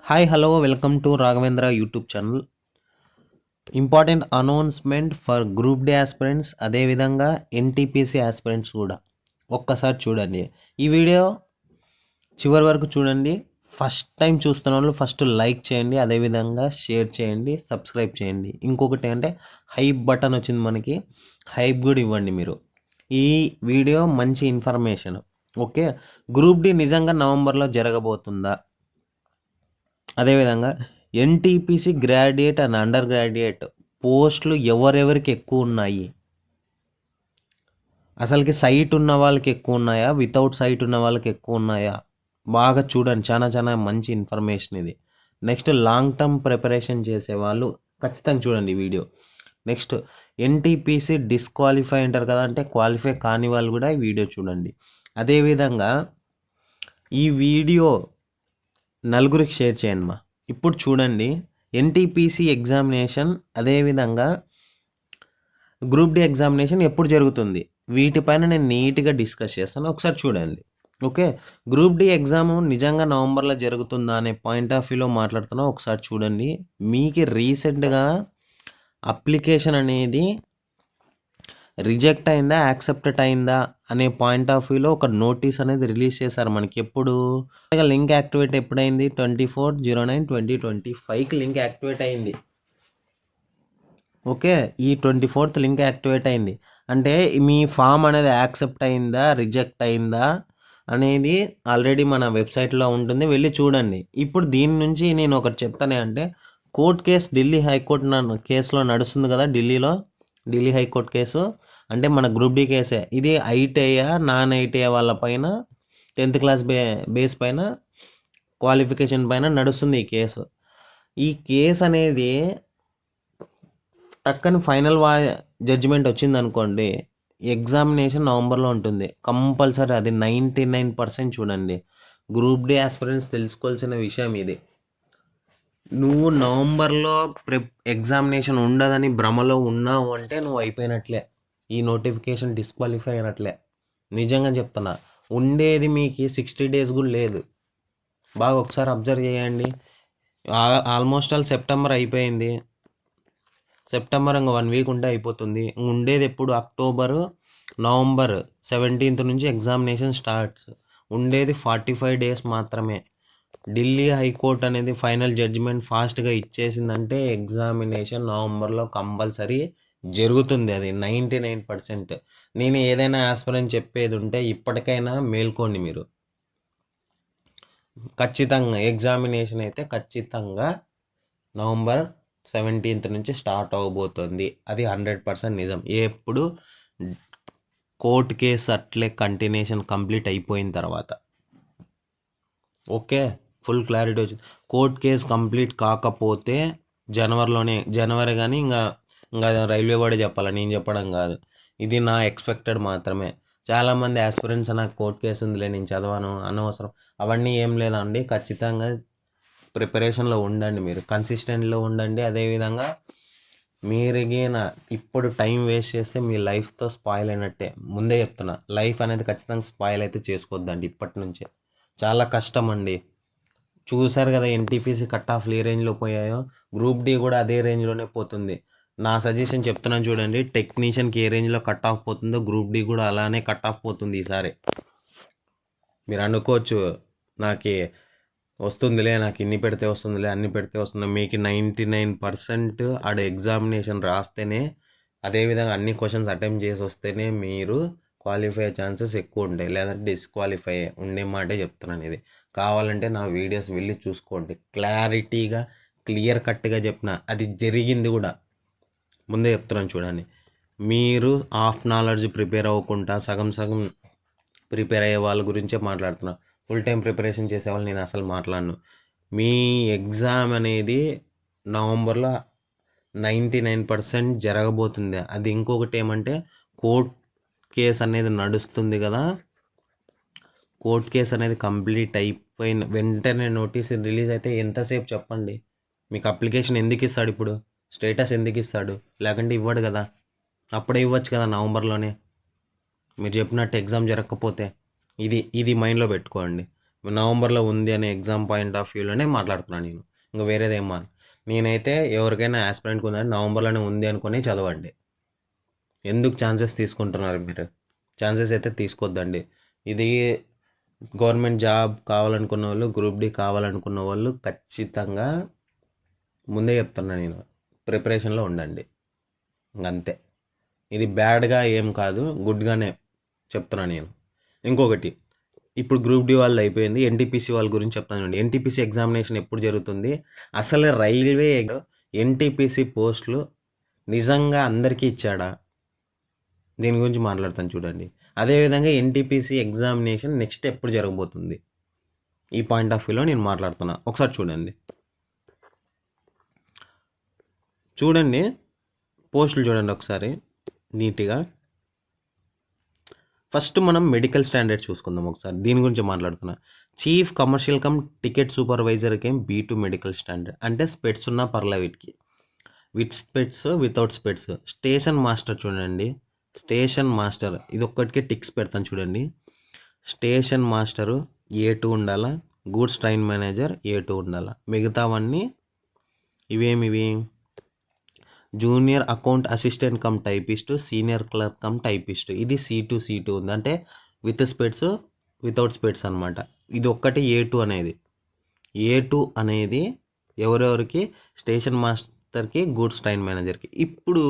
Hi hello welcome to Raghavendra YouTube channel. Important announcement for group D aspirants, అదేవిధంగా NTPC aspirants కూడా ఒక్కసారి చూడండి. ఈ వీడియో చివరి వరకు చూడండి. ఫస్ట్ టైం చూస్తున్న వాళ్ళు ఫస్ట్ లైక్ చేయండి, అదేవిధంగా షేర్ చేయండి, సబ్స్క్రైబ్ చేయండి. ఇంకొకటి అంటే హైప్ బటన్ వచ్చింది మనకి, హైప్ కూడా ఇవ్వండి మీరు. ఈ వీడియో మంచి ఇన్ఫర్మేషన్. ఓకే, గ్రూప్ డి నిజంగా నవంబర్లో జరగబోతుందా? అదేవిధంగా NTPC graduate and under graduate పోస్టులు ఎవరెవరికి ఎక్కువ ఉన్నాయి, అసలుకి సైట్ ఉన్న వాళ్ళకి ఎక్కువ ఉన్నాయా, వితౌట్ సైట్ ఉన్న వాళ్ళకి ఎక్కువ ఉన్నాయా, బాగా చూడండి. చాలా చాలా మంచి ఇన్ఫర్మేషన్ ఇది. నెక్స్ట్ లాంగ్ టర్మ్ ప్రిపరేషన్ చేసే వాళ్ళు ఖచ్చితంగా చూడండి ఈ వీడియో. నెక్స్ట్ ఎన్టీపీసీ డిస్క్వాలిఫై అంటారు కదా, అంటే క్వాలిఫై కాని వాళ్ళు కూడా ఈ వీడియో చూడండి. అదేవిధంగా ఈ వీడియో నలుగురికి షేర్ చేయండి మా. ఇప్పుడు చూడండి, ఎన్టీపీసీ ఎగ్జామినేషన్ అదేవిధంగా గ్రూప్ డి ఎగ్జామినేషన్ ఎప్పుడు జరుగుతుంది, వీటిపైన నేను నీట్గా డిస్కస్ చేస్తాను, ఒకసారి చూడండి. ఓకే, గ్రూప్ డి ఎగ్జామ్ నిజంగా నవంబర్లో జరుగుతుందా అనే పాయింట్ ఆఫ్ వ్యూలో మాట్లాడుతున్నా, ఒకసారి చూడండి. మీకు రీసెంట్గా అప్లికేషన్ అనేది రిజెక్ట్ అయిందా, యాక్సెప్టెడ్ అయిందా అనే పాయింట్ ఆఫ్ వ్యూలో ఒక నోటీస్ అనేది రిలీజ్ చేశారు మనకి. ఎప్పుడు లింక్ యాక్టివేట్ ఎప్పుడైంది? 24/09/2025కి లింక్ యాక్టివేట్ అయింది. ఓకే, ఈ 24th లింక్ యాక్టివేట్ అయింది. అంటే మీ ఫామ్ అనేది యాక్సెప్ట్ అయిందా, రిజెక్ట్ అయిందా అనేది ఆల్రెడీ మన వెబ్సైట్లో ఉంటుంది, వెళ్ళి చూడండి. ఇప్పుడు దీని నుంచి నేను ఒకటి చెప్తానే, అంటే కోర్ట్ కేసు ఢిల్లీ హైకోర్టు కేసులో నడుస్తుంది కదా, ఢిల్లీ హైకోర్టు కేసు, అంటే మన గ్రూప్ డి కేసే ఇది. ఐటీఐ నాన్ ఐటీఐ వాళ్ళ పైన 10th క్లాస్ బేస్ పైన క్వాలిఫికేషన్ పైన నడుస్తుంది ఈ కేసు. ఈ కేసు అనేది టక్కని ఫైనల్ జడ్జిమెంట్ వచ్చింది అనుకోండి, ఎగ్జామినేషన్ నవంబర్లో ఉంటుంది కంపల్సరీ. అది 99% చూడండి. గ్రూప్ డి ఆస్పిరెంట్స్ తెలుసుకోవాల్సిన విషయం ఇది. నువ్వు నవంబర్లో ఎగ్జామినేషన్ ఉండదని భ్రమలో ఉన్నావు అంటే నువ్వు అయిపోయినట్లే, ఈ నోటిఫికేషన్ డిస్క్వాలిఫై అయినట్లే. నిజంగా చెప్తున్నా, ఉండేది మీకు 60 days కూడా లేదు. బాగా ఒకసారి అబ్జర్వ్ చేయండి. ఆల్మోస్ట్ ఆల్ సెప్టెంబర్ అయిపోయింది, సెప్టెంబర్ ఇంకా 1 week ఉంటే అయిపోతుంది. ఉండేది ఎప్పుడు? నవంబర్ 17th నుంచి ఎగ్జామినేషన్ స్టార్ట్స్. ఉండేది 45 days మాత్రమే. ఢిల్లీ హైకోర్టు అనేది ఫైనల్ జడ్జిమెంట్ ఫాస్ట్గా ఇచ్చేసిందంటే ఎగ్జామినేషన్ నవంబర్లో కంపల్సరీ జరుగుతుంది. అది 99%. నేను ఏదైనా ఆస్పిరెంట్ చెప్పేది ఉంటే ఇప్పటికైనా మేల్కోండి మీరు. ఖచ్చితంగా ఎగ్జామినేషన్ అయితే ఖచ్చితంగా నవంబర్ 17th నుంచి స్టార్ట్ అవబోతుంది. అది 100% నిజం. ఎప్పుడు కోర్ట్ కేసు అట్లే కంటిన్యూషన్ కంప్లీట్ అయిపోయిన తర్వాత. ఓకే, ఫుల్ క్లారిటీ వచ్చింది. కోర్ట్ కేసు కంప్లీట్ కాకపోతే జనవరి కానీ ఇంకా రైల్వే బోర్డే చెప్పాలి, నేను చెప్పడం కాదు. ఇది నా ఎక్స్పెక్టెడ్ మాత్రమే. చాలామంది ఆస్పిరెంట్స్ నాకు కోర్ట్ కేసు ఉందిలే, నేను చదవను, అనవసరం, అవన్నీ ఏం లేదండి. ఖచ్చితంగా ప్రిపరేషన్లో ఉండండి, మీరు కన్సిస్టెంట్లో ఉండండి. అదేవిధంగా మీరుగిన ఇప్పుడు టైం వేస్ట్ చేస్తే మీ లైఫ్తో స్పాయిల్ అయినట్టే. ముందే చెప్తున్నా, లైఫ్ అనేది ఖచ్చితంగా స్పాయిల్ అయితే చేసుకోవద్దండి ఇప్పటి నుంచే. చాలా కష్టం అండి. చూశారు కదా ఎన్టీపీసీ కట్ ఆఫ్లు ఏ రేంజ్లో పోయాయో, గ్రూప్ డి కూడా అదే రేంజ్లోనే పోతుంది. నా సజెషన్ చెప్తున్నాను చూడండి, టెక్నీషియన్కి ఏ రేంజ్లో కట్ ఆఫ్ పోతుందో గ్రూప్ డి కూడా అలానే కట్ ఆఫ్ పోతుంది ఈసారి. మీరు అనుకోవచ్చు నాకు వస్తుందిలే, నాకు ఇన్ని పెడితే వస్తుందిలే, అన్ని పెడితే వస్తుంది. మీకు 99% ఆడ ఎగ్జామినేషన్ రాస్తేనే, అదేవిధంగా అన్ని క్వశ్చన్స్ అటెంప్ట్ చేసి వస్తేనే మీరు క్వాలిఫై ఛాన్సెస్ ఎక్కువ ఉంటాయి, లేదంటే డిస్క్వాలిఫై ఉండే మాటే చెప్తున్నాను. ఇది కావాలంటే నా వీడియోస్ వెళ్ళి చూసుకోండి, క్లారిటీగా క్లియర్ కట్గా చెప్పిన, అది జరిగింది కూడా. ముందే చెప్తున్నాను చూడండి. మీరు హాఫ్ నాలెడ్జ్ ప్రిపేర్ అవ్వకుండా సగం సగం ప్రిపేర్ అయ్యే వాళ్ళ గురించే మాట్లాడుతున్నా. ఫుల్ టైం ప్రిపరేషన్ చేసేవాళ్ళు నేను అసలు మాట్లాడను. మీ ఎగ్జామ్ అనేది నవంబర్లో 99% జరగబోతుంది. అది ఇంకొకటి ఏమంటే, కోర్ట్ కేసు అనేది నడుస్తుంది కదా, కోర్ట్ కేసు అనేది కంప్లీట్ అయిపోయిన వెంటనే నోటీస్ రిలీజ్ అయితే ఎంతసేపు చెప్పండి. మీకు అప్లికేషన్ ఎందుకు ఇస్తాడు ఇప్పుడు, స్టేటస్ ఎందుకు ఇస్తాడు? లేకుంటే ఇవ్వడు కదా, అప్పుడే ఇవ్వచ్చు కదా నవంబర్లోనే, మీరు చెప్పినట్టు ఎగ్జామ్ జరగకపోతే. ఇది మైండ్లో పెట్టుకోండి. నవంబర్లో ఉంది అనే ఎగ్జామ్ పాయింట్ ఆఫ్ వ్యూలోనే మాట్లాడుతున్నాను నేను. ఇంకా వేరేదేమో నేనైతే ఎవరికైనా ఆస్పిరెంట్కి ఉందని నవంబర్లోనే ఉంది అనుకుని చదవండి. ఎందుకు ఛాన్సెస్ తీసుకుంటున్నారు మీరు? ఛాన్సెస్ అయితే తీసుకోవద్దండి. ఇది గవర్నమెంట్ జాబ్ కావాలనుకున్న వాళ్ళు, గ్రూప్ డి కావాలనుకున్న వాళ్ళు ఖచ్చితంగా ముందే చెప్తున్నా నేను, ప్రిపరేషన్లో ఉండండి. ఇంకంతే. ఇది బ్యాడ్గా ఏం కాదు, గుడ్గానే చెప్తున్నా నేను. ఇంకొకటి, ఇప్పుడు గ్రూప్ డి వాళ్ళు అయిపోయింది, ఎన్టీపీసీ వాళ్ళ గురించి చెప్తాను చూడండి. ఎన్టీపీసీ ఎగ్జామినేషన్ ఎప్పుడు జరుగుతుంది? అసలు రైల్వే ఎన్టీపీసీ పోస్టులు నిజంగా అందరికీ ఇచ్చాడా? దీని గురించి మాట్లాడతాను చూడండి. అదేవిధంగా ఎన్టీపీసీ ఎగ్జామినేషన్ నెక్స్ట్ ఎప్పుడు జరగబోతుంది? ఈ పాయింట్ ఆఫ్ వ్యూలో నేను మాట్లాడుతున్నా. ఒకసారి చూడండి పోస్టులు చూడండి ఒకసారి నీట్గా. ఫస్ట్ మనం మెడికల్ స్టాండర్డ్ చూసుకుందాం ఒకసారి. దీని గురించి మాట్లాడుతున్నా. చీఫ్ కమర్షియల్ కమ్ టికెట్ సూపర్వైజర్కి ఏం B2 మెడికల్ స్టాండర్డ్, అంటే స్పెట్స్ ఉన్న పర్లే వీటికి, with specs without specs. Station master చూడండి, స్టేషన్ మాస్టర్ ఇది ఒక్కటికే టిక్స్ పెడతాను చూడండి. స్టేషన్ మాస్టరు A2 ఉండాలా, గూడ్స్ ట్రైన్ మేనేజర్ A2 ఉండాలా. మిగతావన్నీ ఇవేమివి? Junior account assistant cum typist, senior clerk cum typist, ఇది C2 ఉంది, అంటే విత్ స్పెట్స్ వితౌట్ స్పెట్స్ అనమాట. ఇది ఒక్కటి A2 అనేది ఎవరెవరికి? స్టేషన్ మాస్టర్కి, గూడ్స్ ట్రైన్ మేనేజర్కి. ఇప్పుడు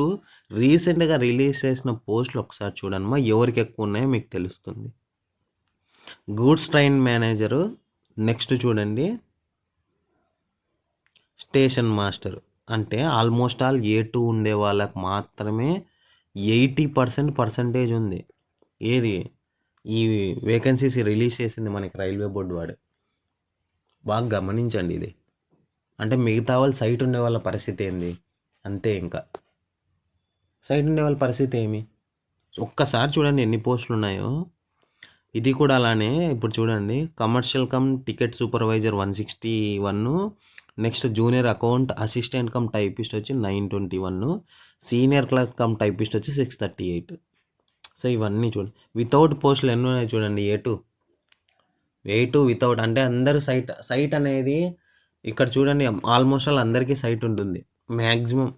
రీసెంట్గా రిలీజ్ చేసిన పోస్టులు ఒకసారి చూడమ్మా, ఎవరికి ఎక్కువ ఉన్నాయో మీకు తెలుస్తుంది. గూడ్స్ ట్రైన్ మేనేజరు, నెక్స్ట్ చూడండి స్టేషన్ మాస్టర్, అంటే ఆల్మోస్ట్ ఆల్ A2 ఉండే వాళ్ళకి మాత్రమే 80% పర్సంటేజ్ ఉంది. ఏది? ఈ వేకెన్సీస్ రిలీజ్ చేసింది మనకి రైల్వే బోర్డు వాడు. బాగా గమనించండి ఇది. అంటే మిగతా వాళ్ళు సైట్ ఉండే వాళ్ళ పరిస్థితి ఏంది? అంతే. ఇంకా సైట్ ఉండే వాళ్ళ పరిస్థితి ఏమి? ఒక్కసారి చూడండి ఎన్ని పోస్టులు ఉన్నాయో. ఇది కూడా అలానే. ఇప్పుడు చూడండి, commercial come ticket supervisor 161, next junior account assistant cum typist వచ్చి 921, సీనియర్ క్లర్క్ కమ్ టైపిస్ట్ వచ్చి 638. సో ఇవన్నీ చూడండి. వితౌట్ పోస్టులు ఎన్ని ఉన్నాయి చూడండి. A2 వితౌట్, అంటే అందరూ సైట్ అనేది ఇక్కడ చూడండి, ఆల్మోస్ట్ ఆల్ అందరికీ సైట్ ఉంటుంది. మ్యాక్సిమం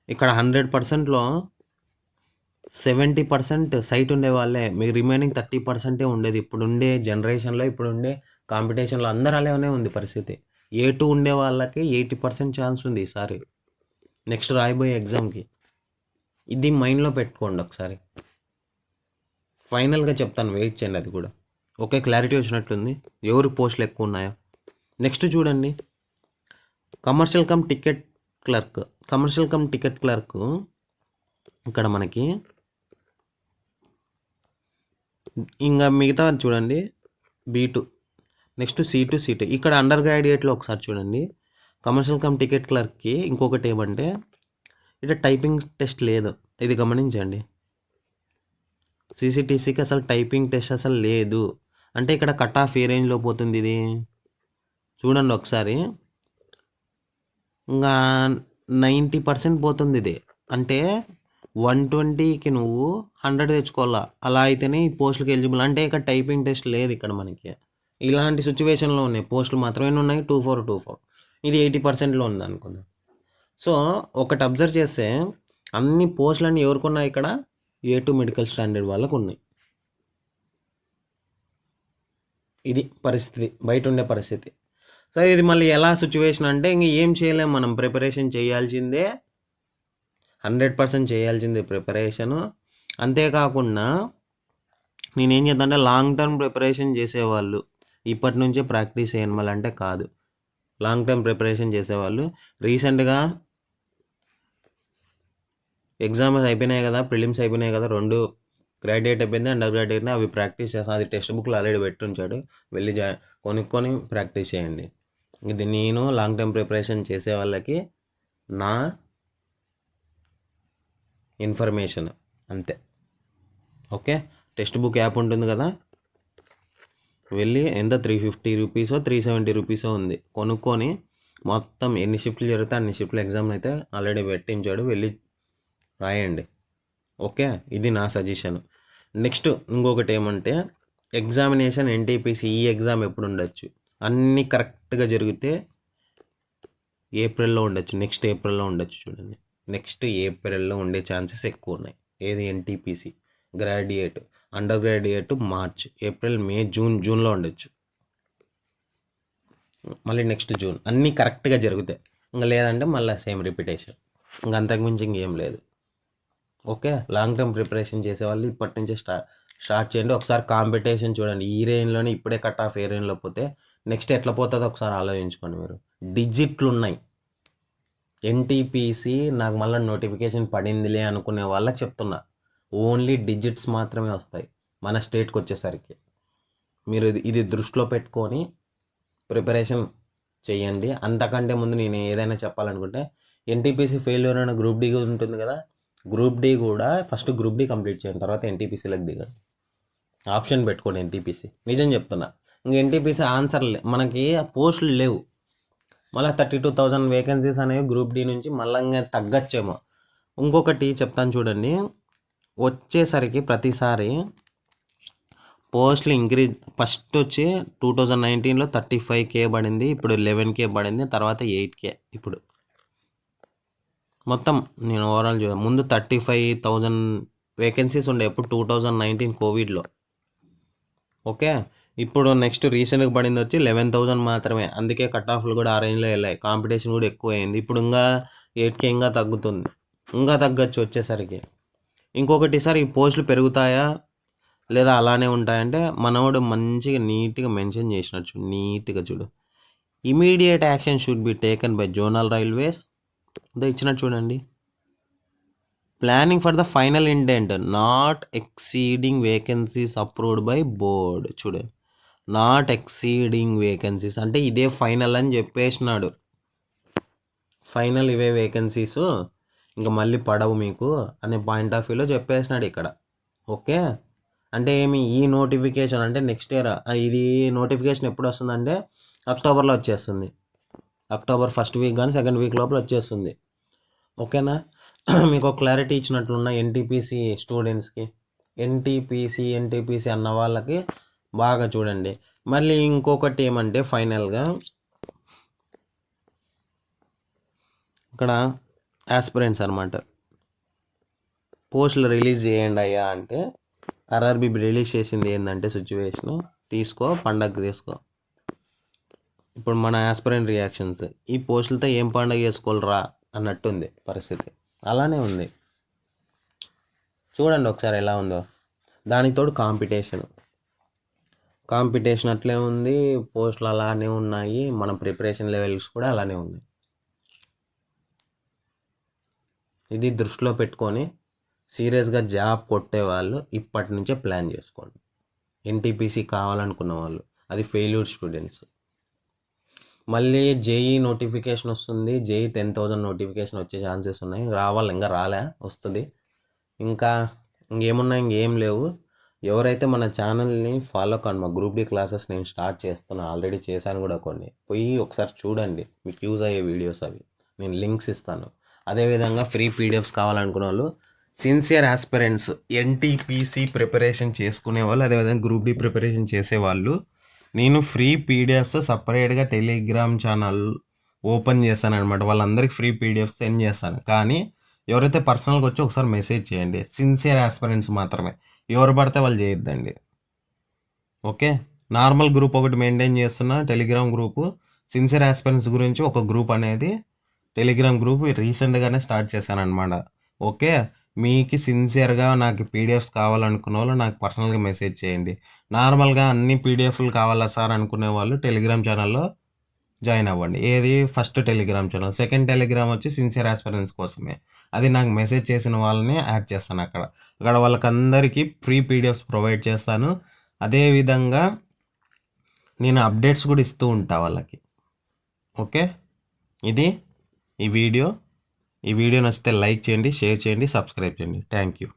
ఇక్కడ 100%లో 70% సైట్ ఉండే వాళ్ళే, మీకు రిమైనింగ్ 30% ఉండేది. ఇప్పుడుండే జనరేషన్లో, ఇప్పుడుండే కాంపిటీషన్లో అందరూ అలానే ఉంది పరిస్థితి. A2 ఉండే వాళ్ళకి 80% ఛాన్స్ ఉంది ఈసారి నెక్స్ట్ రాయబోయే ఎగ్జామ్కి. ఇది మైండ్లో పెట్టుకోండి ఒకసారి. ఫైనల్గా చెప్తాను, వెయిట్ చేయండి. అది కూడా ఓకే, క్లారిటీ వచ్చినట్లుంది ఎవరు పోస్టులు ఎక్కువ ఉన్నాయో. నెక్స్ట్ చూడండి, కమర్షియల్ కమ్ టికెట్ క్లర్క్. ఇక్కడ మనకి ఇంకా మిగతా చూడండి B2, నెక్స్ట్ C2. ఇక్కడ అండర్ గ్రాడ్యుయేట్లో ఒకసారి చూడండి, కమర్షియల్ కమ్ టికెట్ క్లర్క్కి ఇంకొకటి ఏమంటే ఇక్కడ టైపింగ్ టెస్ట్ లేదు. ఇది గమనించండి. CCTCకి అసలు టైపింగ్ టెస్ట్ అసలు లేదు. అంటే ఇక్కడ కట్ ఆఫ్ ఏ రేంజ్లో పోతుంది ఇది చూడండి ఒకసారి. ఇంకా 90% పోతుంది ఇది. అంటే 120కి నువ్వు 100 తెచ్చుకోవాలా, అలా అయితేనే ఈ పోస్టులకి ఎలిజిబుల్. అంటే ఇక్కడ టైపింగ్ టెస్ట్ లేదు ఇక్కడ మనకి. ఇలాంటి సిచ్యువేషన్లో ఉన్నాయి. పోస్టులు మాత్రమే ఉన్నాయి 24. ఇది 80%లో ఉంది అనుకుందాం. సో ఒకటి అబ్జర్వ్ చేస్తే అన్ని పోస్టులన్నీ ఎవరికి ఉన్నాయి? ఇక్కడ A2 మెడికల్ స్టాండర్డ్ వాళ్ళకు ఉన్నాయి. ఇది పరిస్థితి, బయట ఉండే పరిస్థితి. సో ఇది మళ్ళీ ఎలా సిచ్యువేషన్ అంటే ఇంక ఏం చేయలేం మనం, ప్రిపరేషన్ చేయాల్సిందే, 100% చేయాల్సిందే ప్రిపరేషను. అంతేకాకుండా నేనేం చేద్దాం అంటే, లాంగ్ టర్మ్ ప్రిపరేషన్ చేసేవాళ్ళు ఇప్పటి నుంచే ప్రాక్టీస్ చేయండి మళ్ళీ అంటే కాదు. లాంగ్ టర్మ్ ప్రిపరేషన్ చేసేవాళ్ళు రీసెంట్గా ఎగ్జామ్స్ అయిపోయినాయి కదా, ప్రిలిమ్స్ అయిపోయినాయి కదా, 2 గ్రాడ్యుయేట్ అయిపోయింది, అండర్ గ్రాడ్యుయేట్, అవి ప్రాక్టీస్ చేస్తాను. అది టెక్స్ట్ బుక్లో ఆల్రెడీ పెట్టుంచాడు, వెళ్ళి కొనుక్కొని ప్రాక్టీస్ చేయండి. ఇది నేను లాంగ్ టర్మ్ ప్రిపరేషన్ చేసే వాళ్ళకి నా ఇన్ఫర్మేషన్ అంతే. ఓకే, టెక్స్ట్ బుక్ యాప్ ఉంటుంది కదా, వెళ్ళి ఎంత 350 రూపీసో 370 రూపీసో ఉంది, కొనుక్కొని మొత్తం ఎన్ని షిఫ్ట్లు జరిగితే అన్ని షిఫ్ట్లు ఎగ్జామ్ అయితే ఆల్రెడీ పెట్టించాడు, వెళ్ళి రాయండి. ఓకే, ఇది నా సజెషన్. నెక్స్ట్ ఇంకొకటి ఏమంటే, ఎగ్జామినేషన్ ఎన్టీపీసీ ఈ ఎగ్జామ్ ఎప్పుడు ఉండొచ్చు, అన్నీ కరెక్ట్గా జరిగితే ఏప్రిల్లో ఉండొచ్చు, నెక్స్ట్ ఏప్రిల్లో ఉండొచ్చు. చూడండి, నెక్స్ట్ ఏప్రిల్లో ఉండే ఛాన్సెస్ ఎక్కువ ఉన్నాయి. ఏది NTPC graduate, under graduate March, April, May, జూన్లో ఉండొచ్చు. మళ్ళీ నెక్స్ట్ జూన్, అన్నీ కరెక్ట్గా జరుగుతాయి. ఇంకా లేదంటే మళ్ళీ సేమ్ రిపిటేషన్, ఇంకా అంతకుమించి ఇంకేం లేదు. ఓకే, లాంగ్ టర్మ్ ప్రిపరేషన్ చేసేవాళ్ళు ఇప్పటి నుంచే స్టార్ట్ చేయండి. ఒకసారి కాంపిటీషన్ చూడండి, ఈ రేంజ్లోనే ఇప్పుడే కట్ ఆఫ్ ఏ రేంజ్లో పోతే నెక్స్ట్ ఎట్లా పోతుందో ఒకసారి ఆలోచించుకోండి. మీరు డిజిట్లు ఉన్నాయి. ఎన్టీపీసీ నాకు మళ్ళీ నోటిఫికేషన్ పడిందిలే అనుకునే వాళ్ళకి చెప్తున్నా, ఓన్లీ డిజిట్స్ మాత్రమే వస్తాయి మన స్టేట్కి వచ్చేసరికి. మీరు ఇది దృష్టిలో పెట్టుకొని ప్రిపరేషన్ చేయండి. అంతకంటే ముందు నేను ఏదైనా చెప్పాలనుకుంటే, ఎన్టీపీసీ ఫెయిల్యూర్ అయిన గ్రూప్ డి ఉంటుంది కదా, గ్రూప్ డి కూడా ఫస్ట్ గ్రూప్ డి కంప్లీట్ చేయండి, తర్వాత ఎన్టీపీసీలకు దిగండి. ఆప్షన్ పెట్టుకోండి ఎన్టీపీసీ. నిజం చెప్తున్నా, ఇంక ఎన్టీపీసీ ఆన్సర్ మనకి పోస్టులు లేవు. మళ్ళీ 32,000 వేకెన్సీస్ అనేవి గ్రూప్ డి నుంచి మళ్ళీ ఇంకా తగ్గచ్చేమో. ఇంకొకటి చెప్తాను చూడండి, వచ్చేసరికి ప్రతిసారి పోస్టులు ఇంక్రీజ్. ఫస్ట్ వచ్చి 2019లో 35K పడింది, ఇప్పుడు 11K పడింది, తర్వాత 8K. ఇప్పుడు మొత్తం నేను ఓవరాల్ ముందు 35,000 వేకెన్సీస్ ఉండే ఎప్పుడు 2019 కోవిడ్లో. ఓకే, ఇప్పుడు నెక్స్ట్ రీసెంట్గా పడింది వచ్చి 11,000 మాత్రమే. అందుకే కట్ ఆఫ్లు కూడా ఆ రేంజ్లో వెళ్ళాయి, కాంపిటీషన్ కూడా ఎక్కువ అయింది. ఇప్పుడు ఇంకా 8K ఇంకా తగ్గుతుంది, ఇంకా తగ్గచ్చు వచ్చేసరికి. ఇంకొకటి సార్, ఈ పోస్టులు పెరుగుతాయా లేదా అలానే ఉంటాయంటే, మనోడు మంచిగా నీట్గా మెన్షన్ చేసినట్టు నీట్గా చూడు, immediate action should be taken by zonal railways ఇచ్చినట్టు చూడండి. Planning for the final intent, not exceeding vacancies approved by board. చూడండి, నాట్ ఎక్సీడింగ్ వేకెన్సీస్ అంటే ఇదే ఫైనల్ అని చెప్పేసినాడు. ఫైనల్ ఇవే వేకెన్సీస్, ఇంకా మళ్ళీ పడవు మీకు అనే పాయింట్ ఆఫ్ వ్యూలో చెప్పేసినాడు ఇక్కడ. ఓకే, అంటే ఏమి ఈ నోటిఫికేషన్ అంటే నెక్స్ట్ ఇయర్. ఇది నోటిఫికేషన్ ఎప్పుడు వస్తుందంటే అక్టోబర్లో వచ్చేస్తుంది. అక్టోబర్ ఫస్ట్ వీక్ కానీ సెకండ్ వీక్ లోపల వచ్చేస్తుంది. ఓకేనా, మీకు ఒక క్లారిటీ ఇచ్చినట్లున్న ఎన్టీపీసీ స్టూడెంట్స్కి. ఎన్టీపీసీ అన్న వాళ్ళకి బాగా చూడండి. మళ్ళీ ఇంకొకటి ఏమంటే ఫైనల్గా ఇక్కడ ఆస్పిరెంట్స్ అనమాట, పోస్టులు రిలీజ్ చేయండి అయ్యా అంటే, ఆర్ఆర్బీ రిలీజ్ చేసింది ఏంటంటే సిచ్యువేషను, తీసుకో పండగ తీసుకో. ఇప్పుడు మన ఆస్పిరెంట్ రియాక్షన్స్, ఈ పోస్టులతో ఏం పండగ చేసుకోవాలరా అన్నట్టుంది పరిస్థితి. అలానే ఉంది, చూడండి ఒకసారి ఎలా ఉందో. దానికి తోడు కాంపిటీషన్ అట్లే ఉంది, పోస్టులు అలానే ఉన్నాయి, మన ప్రిపరేషన్ లెవెల్స్ కూడా అలానే ఉన్నాయి. ఇది దృష్టిలో పెట్టుకొని సీరియస్గా జాబ్ కొట్టే వాళ్ళు ఇప్పటి నుంచే ప్లాన్ చేసుకోండి. ఎన్టీపీసీ కావాలనుకున్న వాళ్ళు, అది ఫెయిల్యూర్ స్టూడెంట్స్. మళ్ళీ జేఈ నోటిఫికేషన్ వస్తుంది, జేఈ 10,000 నోటిఫికేషన్ వచ్చే ఛాన్సెస్ ఉన్నాయి. రావాలి, ఇంకా రాలే, వస్తుంది. ఇంకేం లేవు. ఎవరైతే మన ఛానల్ని ఫాలో కాను, మా గ్రూప్ డి క్లాసెస్ నేను స్టార్ట్ చేస్తున్నా, ఆల్రెడీ చేశాను కూడా కొన్ని, పోయి ఒకసారి చూడండి, మీకు యూజ్ అయ్యే వీడియోస్ అవి, నేను లింక్స్ ఇస్తాను. అదేవిధంగా ఫ్రీ పీడిఎఫ్స్ కావాలనుకున్న వాళ్ళు, సిన్సియర్ ఆస్పిరెంట్స్, ఎన్టీపీసీ ప్రిపరేషన్ చేసుకునే వాళ్ళు, అదేవిధంగా గ్రూప్ డి ప్రిపరేషన్ చేసేవాళ్ళు, నేను ఫ్రీ పీడిఎఫ్స్ సపరేట్గా టెలిగ్రామ్ ఛానల్ ఓపెన్ చేస్తాను అనమాట. వాళ్ళందరికీ ఫ్రీ పీడిఎఫ్ సెండ్ చేస్తాను. కానీ ఎవరైతే పర్సనల్గా వచ్చి ఒకసారి మెసేజ్ చేయండి, సిన్సియర్ ఆస్పిరెంట్స్ మాత్రమే, ఎవరు పడితే వాళ్ళు చేయొద్దండి. ఓకే, నార్మల్ గ్రూప్ ఒకటి మెయింటైన్ చేస్తున్న టెలిగ్రామ్ గ్రూపు, సిన్సియర్ ఆస్పిరెంట్స్ గురించి ఒక గ్రూప్ అనేది టెలిగ్రామ్ గ్రూప్ రీసెంట్గానే స్టార్ట్ చేశాను అనమాట. ఓకే, మీకు సిన్సియర్గా నాకు పీడిఎఫ్స్ కావాలనుకునే వాళ్ళు నాకు పర్సనల్గా మెసేజ్ చేయండి. నార్మల్గా అన్ని పీడిఎఫ్లు కావాలా సార్ అనుకునే వాళ్ళు టెలిగ్రామ్ ఛానల్లో జాయిన్ అవ్వండి. ఏది first Telegram channel, second Telegram వచ్చి సిన్సియర్ ఆస్పిరెంట్స్ కోసమే. అది నాకు మెసేజ్ చేసిన వాళ్ళని యాడ్ చేస్తాను అక్కడ వాళ్ళకందరికీ ఫ్రీ పీడిఎఫ్స్ ప్రొవైడ్ చేస్తాను. అదేవిధంగా నేను అప్డేట్స్ కూడా ఇస్తూ ఉంటా వాళ్ళకి. ఓకే, ఇది ఈ వీడియో నచ్చితే లైక్ చేయండి, షేర్ చేయండి, సబ్స్క్రైబ్ చేయండి. Thank you.